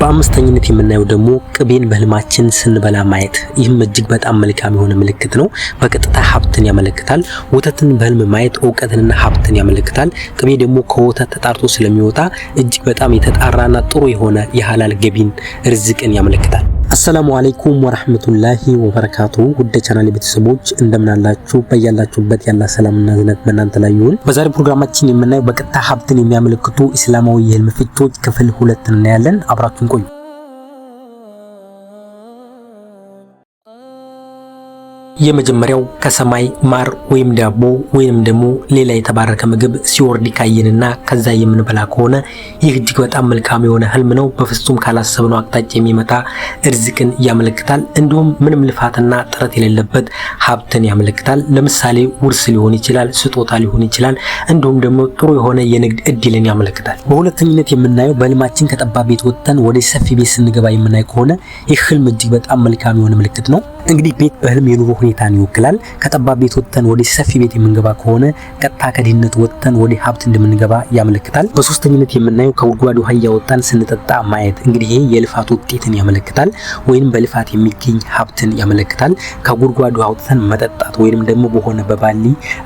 በአምስተኝነት የምናየው ደግሞ ቅቤን በህልማችን ስንበላ ማየት። ይህም እጅግ በጣም መልካም የሆነ ምልክት ነው። በቀጥታ ሀብትን ያመለክታል። ወተትን በህልም ማየት እውቀትንና ሀብትን ያመለክታል። ቅቤ ደግሞ ከወተት ተጣርቶ ስለሚወጣ እጅግ በጣም የተጣራና ጥሩ የሆነ የሐላል ገቢን ርዝቅን ያመለክታል። አሰላሙ አለይኩም ወራህመቱላሂ ወበረካቱ። ውድ ቻናል ቤተሰቦች እንደምን አላችሁ? በያላችሁበት ያላ ሰላምና ዝነት በእናንተ ላይ ይሁን። በዛሬ ፕሮግራማችን የምናየው በቀጥታ ሀብትን የሚያመለክቱ እስላማዊ የህልም ፍቾች ክፍል 2 እናያለን። አብራችሁን ቆዩ። የመጀመሪያው ከሰማይ ማር ወይም ዳቦ ወይም ደግሞ ሌላ የተባረከ ምግብ ሲወርድ ካየንና ከዛ የምንበላ ከሆነ ይህ እጅግ በጣም መልካም የሆነ ህልም ነው። በፍጹም ካላሰብነው አቅጣጫ የሚመጣ ርዝቅን ያመለክታል። እንዲሁም ምንም ልፋትና ጥረት የሌለበት ሀብትን ያመለክታል። ለምሳሌ ውርስ ሊሆን ይችላል፣ ስጦታ ሊሆን ይችላል። እንዲሁም ደግሞ ጥሩ የሆነ የንግድ እድልን ያመለክታል። በሁለተኝነት የምናየው በህልማችን ከጠባብ ቤት ወጥተን ወደ ሰፊ ቤት ስንገባ የምናይ ከሆነ ይህ ህልም እጅግ በጣም መልካም የሆነ ምልክት ነው። እንግዲህ ቤት በህልም የኑሮ ሁኔታን ይወክላል። ከጠባብ ቤት ወጥተን ወደ ሰፊ ቤት የምንገባ ከሆነ ቀጥታ ከድህነት ወጥተን ወደ ሀብት እንደምንገባ ያመለክታል። በሶስተኝነት የምናየው ከጉድጓድ ውሃ እያወጣን ስንጠጣ ማየት። እንግዲህ ይሄ የልፋት ውጤትን ያመለክታል፣ ወይንም በልፋት የሚገኝ ሀብትን ያመለክታል። ከጉድጓድ ውሃ አውጥተን መጠጣት ወይንም ደግሞ በሆነ በባሊ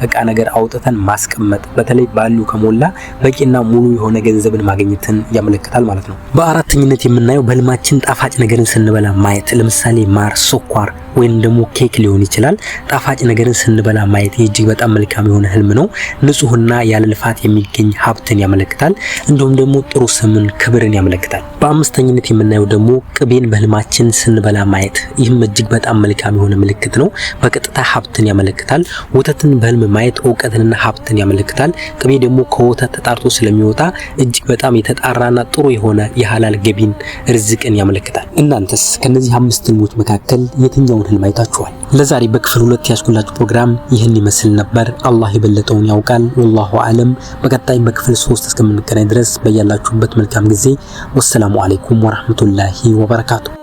እቃ ነገር አውጥተን ማስቀመጥ፣ በተለይ ባሉ ከሞላ በቂና ሙሉ የሆነ ገንዘብን ማግኘትን ያመለክታል ማለት ነው። በአራተኝነት የምናየው በህልማችን ጣፋጭ ነገርን ስንበላ ማየት። ለምሳሌ ማር፣ ስኳር ወይም ደግሞ ኬክ ሊሆን ይችላል። ጣፋጭ ነገርን ስንበላ ማየት እጅግ በጣም መልካም የሆነ ህልም ነው። ንጹህና ያለ ልፋት የሚገኝ ሀብትን ያመለክታል። እንዲሁም ደግሞ ጥሩ ስምን፣ ክብርን ያመለክታል። በአምስተኝነት የምናየው ደግሞ ቅቤን በህልማችን ስንበላ ማየት። ይህም እጅግ በጣም መልካም የሆነ ምልክት ነው። በቀጥታ ሀብትን ያመለክታል። ወተትን በህልም ማየት እውቀትንና ሀብትን ያመለክታል። ቅቤ ደግሞ ከወተት ተጣርቶ ስለሚወጣ እጅግ በጣም የተጣራና ጥሩ የሆነ የሐላል ገቢን ርዝቅን ያመለክታል። እናንተስ ከነዚህ 5 ህልሞች መካከል የትኛው ህልም አይታችኋል? ለዛሬ በክፍል 2 ያስኩላችሁ ፕሮግራም ይህን ይመስል ነበር። አላህ የበለጠውን ያውቃል። ወላሁ አለም። በቀጣይ በክፍል 3 እስከምንገናኝ ድረስ በያላችሁበት መልካም ጊዜ። ወሰላሙ አለይኩም ወራህመቱላሂ ወበረካቱ።